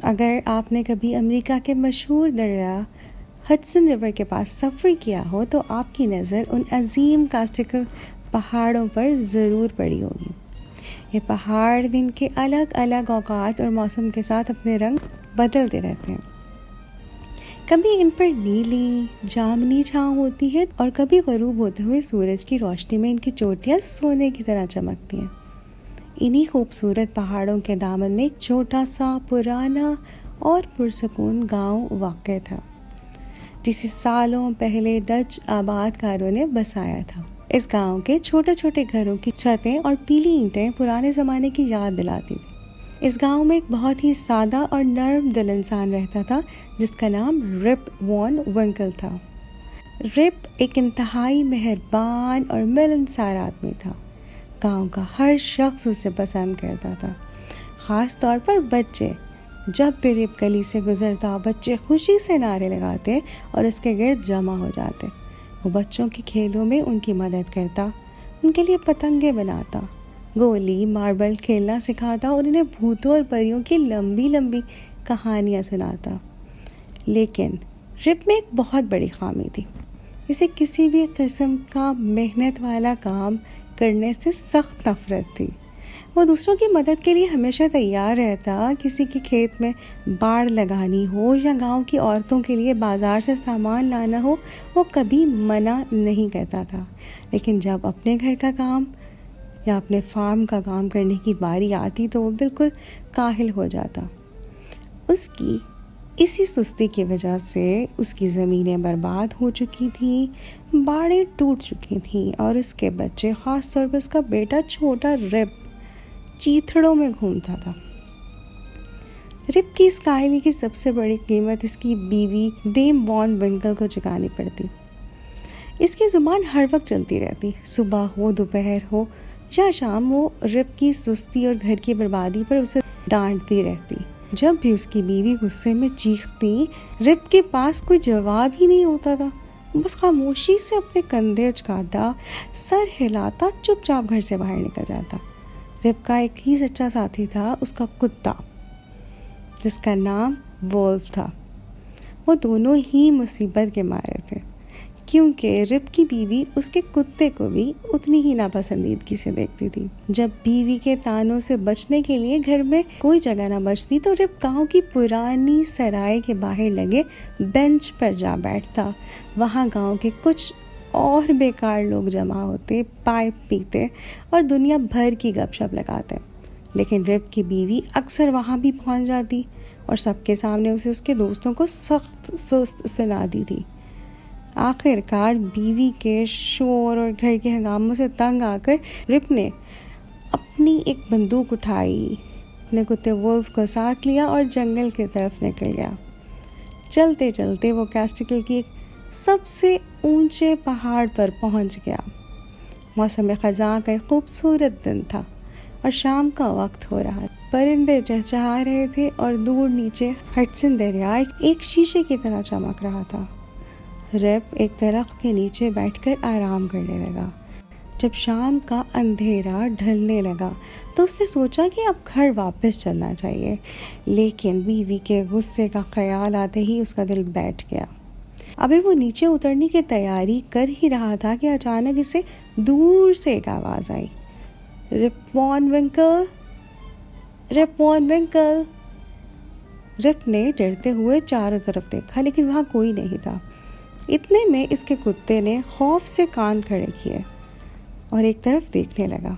اگر آپ نے کبھی امریکہ کے مشہور دریا ہڈسن ریور کے پاس سفر کیا ہو تو آپ کی نظر ان عظیم کاسٹیکل پہاڑوں پر ضرور پڑی ہوگی۔ یہ پہاڑ دن کے الگ الگ اوقات اور موسم کے ساتھ اپنے رنگ بدلتے رہتے ہیں۔ کبھی ان پر نیلی جامنی چھاؤں ہوتی ہے اور کبھی غروب ہوتے ہوئے سورج کی روشنی میں ان کی چوٹیاں سونے کی طرح چمکتی ہیں۔ انہی خوبصورت پہاڑوں کے دامن میں ایک چھوٹا سا پرانا اور پرسکون گاؤں واقع تھا، جسے سالوں پہلے ڈچ آباد کاروں نے بسایا تھا۔ اس گاؤں کے چھوٹے چھوٹے گھروں کی چھتیں اور پیلی اینٹیں پرانے زمانے کی یاد دلاتی تھی۔ اس گاؤں میں ایک بہت ہی سادہ اور نرم دل انسان رہتا تھا جس کا نام رپ وان ونکل تھا۔ رپ ایک انتہائی مہربان اور ملنسار آدمی تھا۔ گاؤں کا ہر شخص اسے پسند کرتا تھا، خاص طور پر بچے۔ جب بھی رپ گلی سے گزرتا بچے خوشی سے نعرے لگاتے اور اس کے گرد جمع ہو جاتے۔ وہ بچوں کے کھیلوں میں ان کی مدد کرتا، ان کے لیے پتنگیں بناتا، گولی ماربل کھیلنا سکھاتا اور انہیں بھوتوں اور پریوں کی لمبی لمبی کہانیاں سناتا۔ لیکن رپ میں ایک بہت بڑی خامی تھی۔ اسے کسی بھی قسم کا محنت والا کام کرنے سے سخت نفرت تھی۔ وہ دوسروں کی مدد کے لیے ہمیشہ تیار رہتا۔ کسی کے کھیت میں باڑ لگانی ہو یا گاؤں کی عورتوں کے لیے بازار سے سامان لانا ہو، وہ کبھی منع نہیں کرتا تھا۔ لیکن جب اپنے گھر کا کام یا اپنے فارم کا کام کرنے کی باری آتی تو وہ بالکل کاہل ہو جاتا۔ اس کی اسی سستی کی وجہ سے اس کی زمینیں برباد ہو چکی تھیں، باڑیں ٹوٹ چکی تھیں اور اس کے بچے، خاص طور پر اس کا بیٹا چھوٹا رپ، چیتھڑوں میں گھومتا تھا۔ رپ کی اس کاہلی کی سب سے بڑی قیمت اس کی بیوی ڈیم وان ونکل کو چکانی پڑتی۔ اس کی زبان ہر وقت چلتی رہتی، صبح ہو دوپہر ہو یا شام، وہ رپ کی سستی اور گھر کی بربادی پر اسے ڈانٹتی رہتی۔ جب بھی اس کی بیوی غصے میں چیختی، رپ کے پاس کوئی جواب ہی نہیں ہوتا تھا۔ بس خاموشی سے اپنے کندھے اچکاتا، سر ہلاتا، چپ چاپ گھر سے باہر نکل جاتا۔ رپ کا ایک ہی سچا ساتھی تھا، اس کا کتا، جس کا نام وولف تھا۔ وہ دونوں ہی مصیبت کے مارے تھے، کیونکہ رپ کی بیوی اس کے کتے کو بھی اتنی ہی ناپسندیدگی سے دیکھتی تھی۔ جب بیوی کے طعنوں سے بچنے کے لیے گھر میں کوئی جگہ نہ بچتی تو رپ گاؤں کی پرانی سرائے کے باہر لگے بینچ پر جا بیٹھتا۔ وہاں گاؤں کے کچھ اور بیکار لوگ جمع ہوتے، پائپ پیتے اور دنیا بھر کی گپ شپ لگاتے۔ لیکن رپ کی بیوی اکثر وہاں بھی پہنچ جاتی اور سب کے سامنے اسے اس کے دوستوں کو سخت سست سناتی تھی۔ آخر کار بیوی کے شور اور گھر کے ہنگاموں سے تنگ آ کر رپ نے اپنی ایک بندوق اٹھائی، اپنے کتے وولف کو ساتھ لیا اور جنگل کی طرف نکل گیا۔ چلتے چلتے وہ کاسٹیکل کی ایک سب سے اونچے پہاڑ پر پہنچ گیا۔ موسم خزاں کا ایک خوبصورت دن تھا اور شام کا وقت ہو رہا تھا۔ پرندے چہچہا رہے تھے اور دور نیچے ہڈسن دریا ایک شیشے کی طرح چمک رہا تھا۔ رپ ایک درخت کے نیچے بیٹھ کر آرام کرنے لگا۔ جب شام کا اندھیرا ڈھلنے لگا تو اس نے سوچا کہ اب گھر واپس چلنا چاہیے، لیکن بیوی کے غصے کا خیال آتے ہی اس کا دل بیٹھ گیا۔ ابھی وہ نیچے اترنے کی تیاری کر ہی رہا تھا کہ اچانک اسے دور سے ایک آواز آئی، رپ وان ونکل، رپ وان ونکل۔ رپ نے ڈرتے ہوئے چاروں طرف دیکھا لیکن وہاں کوئی نہیں تھا۔ اتنے میں اس کے کتے نے خوف سے کان کھڑے کیے اور ایک طرف دیکھنے لگا۔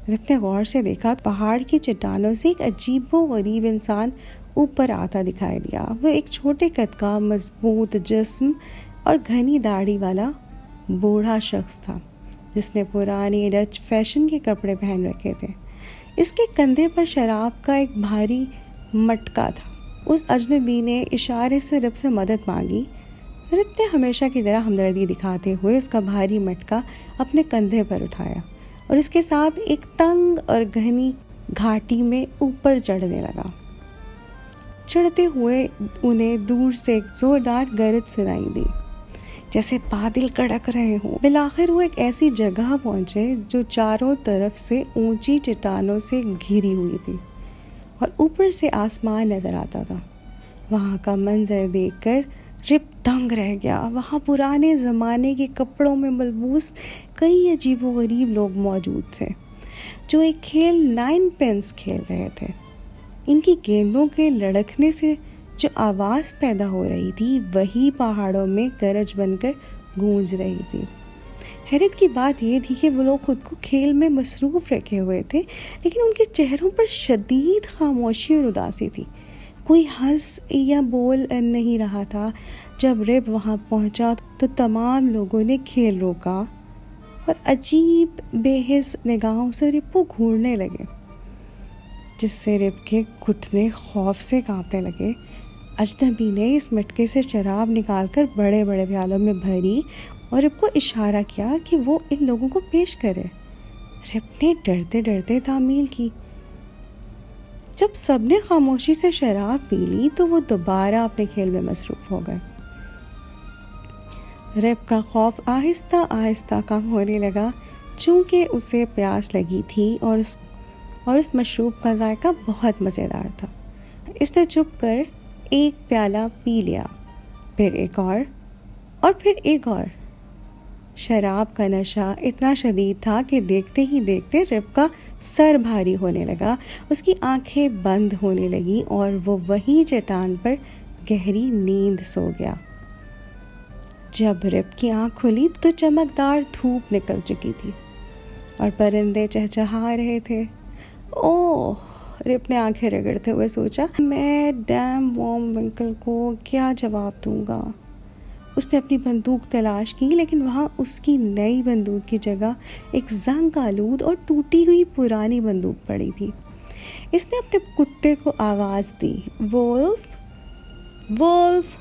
رپ نے غور سے دیکھا، پہاڑ کی چٹانوں سے ایک عجیب و غریب انسان اوپر آتا دکھائی دیا۔ وہ ایک چھوٹے قد کا، مضبوط جسم اور گھنی داڑھی والا بوڑھا شخص تھا، جس نے پرانے ڈچ فیشن کے کپڑے پہن رکھے تھے۔ اس کے کندھے پر شراب کا ایک بھاری مٹکا تھا۔ اس اجنبی نے اشارے سے رپ سے مدد مانگی۔ رپ نے ہمیشہ کی طرح ہمدردی دکھاتے ہوئے اس کا بھاری مٹکا اپنے کندھے پر اٹھایا اور اس کے ساتھ ایک تنگ اور گہنی گھاٹی میں اوپر چڑھنے لگا۔ چڑھتے ہوئے انہیں دور سے ایک زوردار گرج سنائی دی، جیسے بادل کڑک رہے ہوں۔ بالآخر وہ ایک ایسی جگہ پہنچے جو چاروں طرف سے اونچی چٹانوں سے گھری ہوئی تھی۔ اور اوپر سے آسمان نظر آتا تھا۔ وہاں کا منظر دیکھ کر رپ دنگ رہ گیا۔ وہاں پرانے زمانے کے کپڑوں میں ملبوس کئی عجیب و غریب لوگ موجود تھے جو ایک کھیل 9 پنس کھیل رہے تھے۔ ان کی گیندوں کے لڑکنے سے جو آواز پیدا ہو رہی تھی وہی پہاڑوں میں گرج بن کر گونج رہی تھی۔ حیرت کی بات یہ تھی کہ وہ لوگ خود کو کھیل میں مصروف رکھے ہوئے تھے، لیکن ان کے چہروں پر شدید خاموشی اور اداسی تھی۔ کوئی ہنس یا بول نہیں رہا تھا۔ جب رپ وہاں پہنچا تو تمام لوگوں نے کھیل روکا اور عجیب بے حس نگاہوں سے رپ کو گھورنے لگے، جس سے رپ کے گھٹنے خوف سے کانپنے لگے۔ اجنبی نے اس مٹکے سے شراب نکال کر بڑے بڑے پیالوں میں بھری اور رپ کو اشارہ کیا کہ وہ ان لوگوں کو پیش کرے۔ رپ نے ڈرتے ڈرتے تعمیل کی۔ جب سب نے خاموشی سے شراب پی لی تو وہ دوبارہ اپنے کھیل میں مصروف ہو گئے۔ رپ کا خوف آہستہ آہستہ کم ہونے لگا، چونکہ اسے پیاس لگی تھی اور اس مشروب کا ذائقہ بہت مزیدار تھا۔ اس نے چپ کر ایک پیالہ پی لیا، پھر ایک اور پھر ایک اور۔ شراب کا نشہ اتنا شدید تھا کہ دیکھتے ہی دیکھتے رپ کا سر بھاری ہونے لگا، اس کی آنکھیں بند ہونے لگیں اور وہ وہیں چٹان پر گہری نیند سو گیا۔ جب رپ کی آنکھ کھلی تو چمکدار دھوپ نکل چکی تھی اور پرندے چہچہا رہے تھے۔ اوہ، رپ نے آنکھیں رگڑتے ہوئے سوچا، میں ڈیم وارم ونکل کو کیا جواب دوں گا؟ اس نے اپنی بندوق تلاش کی، لیکن وہاں اس کی نئی بندوق کی جگہ ایک زنگ آلود اور ٹوٹی ہوئی پرانی بندوق پڑی تھی۔ اس نے اپنے کتے کو آواز دی، وولف وولف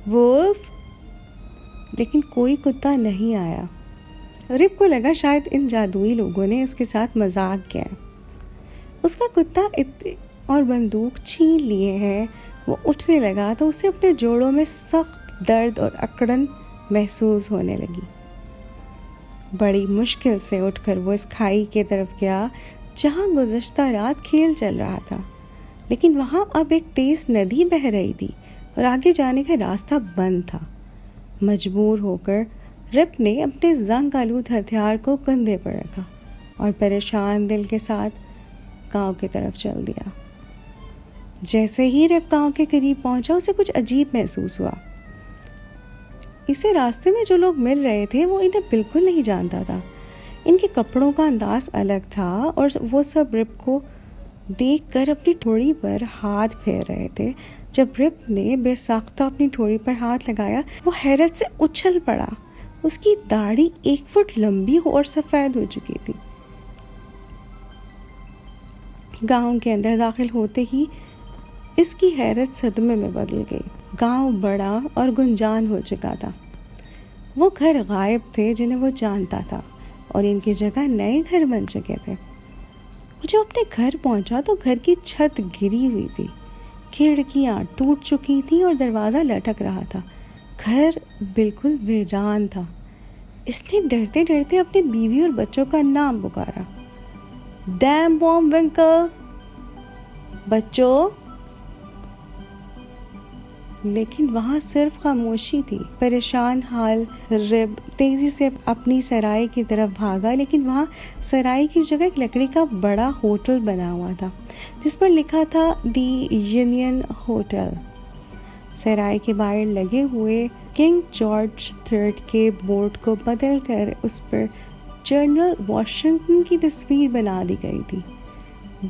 وولف، لیکن کوئی کتا نہیں آیا۔ رپ کو لگا شاید ان جادوئی لوگوں نے اس کے ساتھ مذاق کیا۔ اس کا کتا اور بندوق چھین لیے ہیں۔ وہ اٹھنے لگا تو اسے اپنے جوڑوں میں سخت درد اور اکڑن محسوس ہونے لگی۔ بڑی مشکل سے اٹھ کر وہ اس کھائی کی طرف گیا جہاں گزشتہ رات کھیل چل رہا تھا، لیکن وہاں اب ایک تیز ندی بہہ رہی تھی اور آگے جانے کا راستہ بند تھا۔ مجبور ہو کر رپ نے اپنے زنگ آلود ہتھیار کو کندھے پر رکھا اور پریشان دل کے ساتھ گاؤں کی طرف چل دیا۔ جیسے ہی رپ گاؤں کے قریب پہنچا اسے کچھ عجیب محسوس ہوا۔ اسے راستے میں جو لوگ مل رہے تھے وہ انہیں بالکل نہیں جانتا تھا۔ ان کے کپڑوں کا انداز الگ تھا اور وہ سب رپ کو دیکھ کر اپنی ٹھوڑی پر ہاتھ پھیر رہے تھے۔ جب رپ نے بے ساختہ اپنی ٹھوڑی پر ہاتھ لگایا وہ حیرت سے اچھل پڑا۔ اس کی داڑھی 1 فٹ لمبی اور سفید ہو چکی تھی۔ گاؤں کے اندر داخل ہوتے ہی اس کی حیرت صدمے میں بدل گئی۔ گاؤں بڑا اور گنجان ہو چکا تھا۔ وہ گھر غائب تھے جنہیں وہ جانتا تھا اور ان کی جگہ نئے گھر بن چکے تھے۔ وہ جب اپنے گھر پہنچا تو گھر کی چھت گری ہوئی تھی، کھڑکیاں ٹوٹ چکی تھیں اور دروازہ لٹک رہا تھا۔ گھر بالکل ویران تھا۔ اس نے ڈرتے ڈرتے اپنی بیوی اور بچوں کا نام پکارا، ڈیم وارم ونکل، بچوں، لیکن وہاں صرف خاموشی تھی۔ پریشان حال رب تیزی سے اپنی سرائے کی طرف بھاگا، لیکن وہاں سرائے کی جگہ ایک لکڑی کا بڑا ہوٹل بنا ہوا تھا جس پر لکھا تھا دی یونین ہوٹل۔ سرائے کے باہر لگے ہوئے کنگ جارج III کے بورڈ کو بدل کر اس پر جنرل واشنگٹن کی تصویر بنا دی گئی تھی۔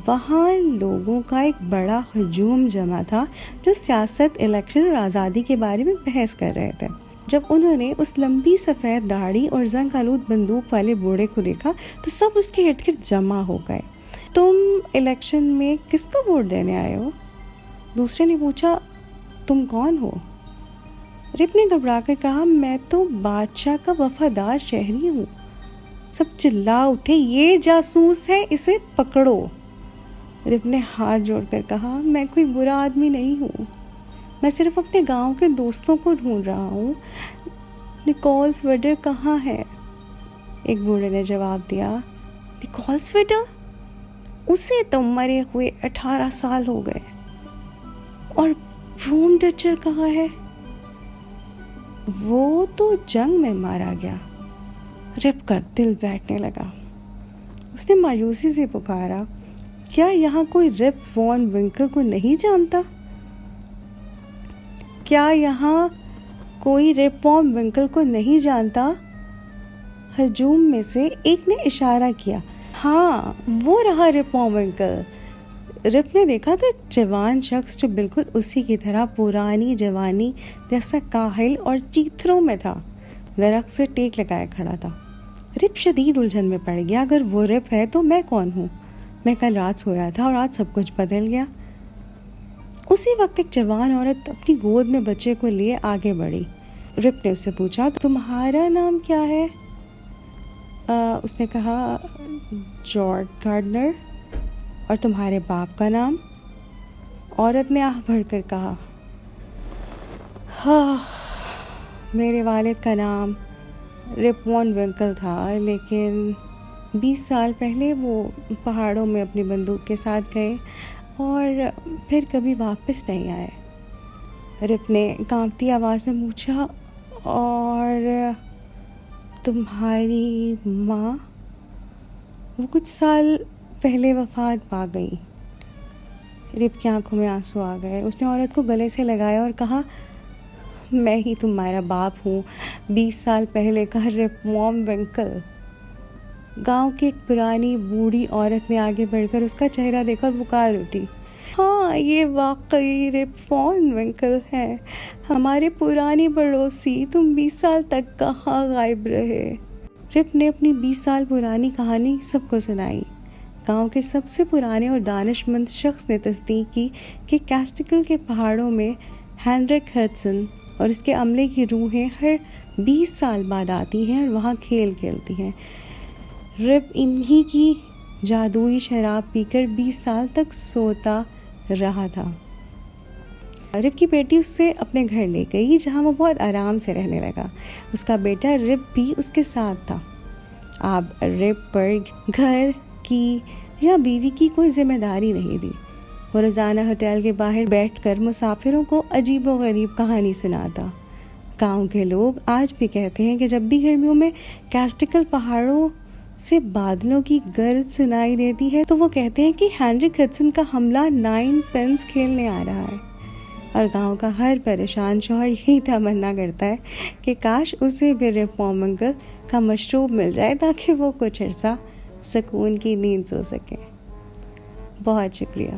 وہاں لوگوں کا ایک بڑا ہجوم جمع تھا جو سیاست، الیکشن اور آزادی کے بارے میں بحث کر رہے تھے۔ جب انہوں نے اس لمبی سفید داڑھی اور زنگ آلود بندوق والے بوڑھے کو دیکھا تو سب اس کے ارد گرد جمع ہو گئے۔ تم الیکشن میں کس کو ووٹ دینے آئے ہو؟ دوسرے نے پوچھا، تم کون ہو؟ رپ نے گھبرا کر کہا، میں تو بادشاہ کا وفادار شہری ہوں۔ سب چلا اٹھے، یہ جاسوس ہے، اسے پکڑو۔ رپ نے ہاتھ جوڑ کر کہا، میں کوئی برا آدمی نہیں ہوں، میں صرف اپنے گاؤں کے دوستوں کو ڈھونڈ رہا ہوں۔ نکولس ویڈر کہاں ہے؟ ایک بوڑھے نے جواب دیا، نکولس ویڈر؟ اسے تو مرے ہوئے 18 سال ہو گئے. اور بروم ڈچر کہاں ہے؟ وہ تو جنگ میں مارا گیا. رپ کا دل بیٹھنے لگا. اس نے مایوسی سے پکارا, کیا یہاں کوئی رپ وان ونکل کو نہیں جانتا؟ کیا یہاں کوئی رپ وان ونکل کو نہیں جانتا؟ ہجوم میں سے ایک نے اشارہ کیا. ہاں, وہ رہا رپ وان ونکل. رپ نے دیکھا تو ایک جوان شخص جو بالکل اسی کی طرح پرانی جوانی جیسا کاہل اور چیتھروں میں تھا, درخت سے ٹیک لگائے کھڑا تھا. رپ شدید الجھن میں پڑ گیا. اگر وہ رپ ہے تو میں کون ہوں؟ میں کل رات سویا تھا اور آج سب کچھ بدل گیا. اسی وقت ایک جوان عورت اپنی گود میں بچے کو لیے آگے بڑھی. رپ نے اس سے پوچھا, تمہارا نام کیا ہے؟ اس نے کہا, جارج گارڈنر. اور تمہارے باپ کا نام؟ عورت نے آہ بھر کر کہا, ہاں, میرے والد کا نام رپ وان ونکل تھا, لیکن 20 سال پہلے وہ پہاڑوں میں اپنی بندوق کے ساتھ گئے اور پھر کبھی واپس نہیں آئے. رپ نے کانپتی آواز میں پوچھا, اور تمہاری ماں؟ وہ کچھ سال پہلے وفات پا گئی. رپ کی آنکھوں میں آنسو آ گئے. اس نے عورت کو گلے سے لگایا اور کہا, میں ہی تمہارا باپ ہوں, 20 سال پہلے کا رپ وان ونکل. گاؤں کی ایک پرانی بوڑھی عورت نے آگے بڑھ کر اس کا چہرہ دیکھ کر پکار اٹھی, ہاں, یہ واقعی رپ وان ونکل ہے, ہمارے پرانے پڑوسی. تم 20 سال تک کہاں غائب رہے؟ رپ نے اپنی 20 سال پرانی کہانی سب کو سنائی. گاؤں کے سب سے پرانے اور دانش مند شخص نے تصدیق کی کہ کیسٹیکل کے پہاڑوں میں ہینڈرک ہڈسن اور اس کے عملے کی روحیں ہر 20 سال بعد آتی ہیں اور وہاں کھیل کھیلتی ہیں. رپ انہی کی جادوئی شراب پی کر 20 سال تک سوتا رہا تھا. رپ کی بیٹی اس سے اپنے گھر لے گئی, جہاں وہ بہت آرام سے رہنے لگا. اس کا بیٹا رپ بھی اس کے ساتھ تھا. اب رپ پر گھر کی یا بیوی کی کوئی ذمہ داری نہیں تھی. وہ روزانہ ہوٹل کے باہر بیٹھ کر مسافروں کو عجیب و غریب کہانی سناتا. گاؤں کے لوگ آج بھی کہتے ہیں کہ جب بھی گرمیوں میں کیسٹیکل پہاڑوں سے بادلوں کی گرج سنائی دیتی ہے تو وہ کہتے ہیں کہ ہینڈرک ہڈسن کا حملہ 9 پنس کھیلنے آ رہا ہے. اور گاؤں کا ہر پریشان شوہر یہی تمنا کرتا ہے کہ کاش اسے بھی رپ وان ونکل کا مشروب مل جائے تاکہ وہ کچھ عرصہ سکون کی نیند سو سکے. بہت شکریہ.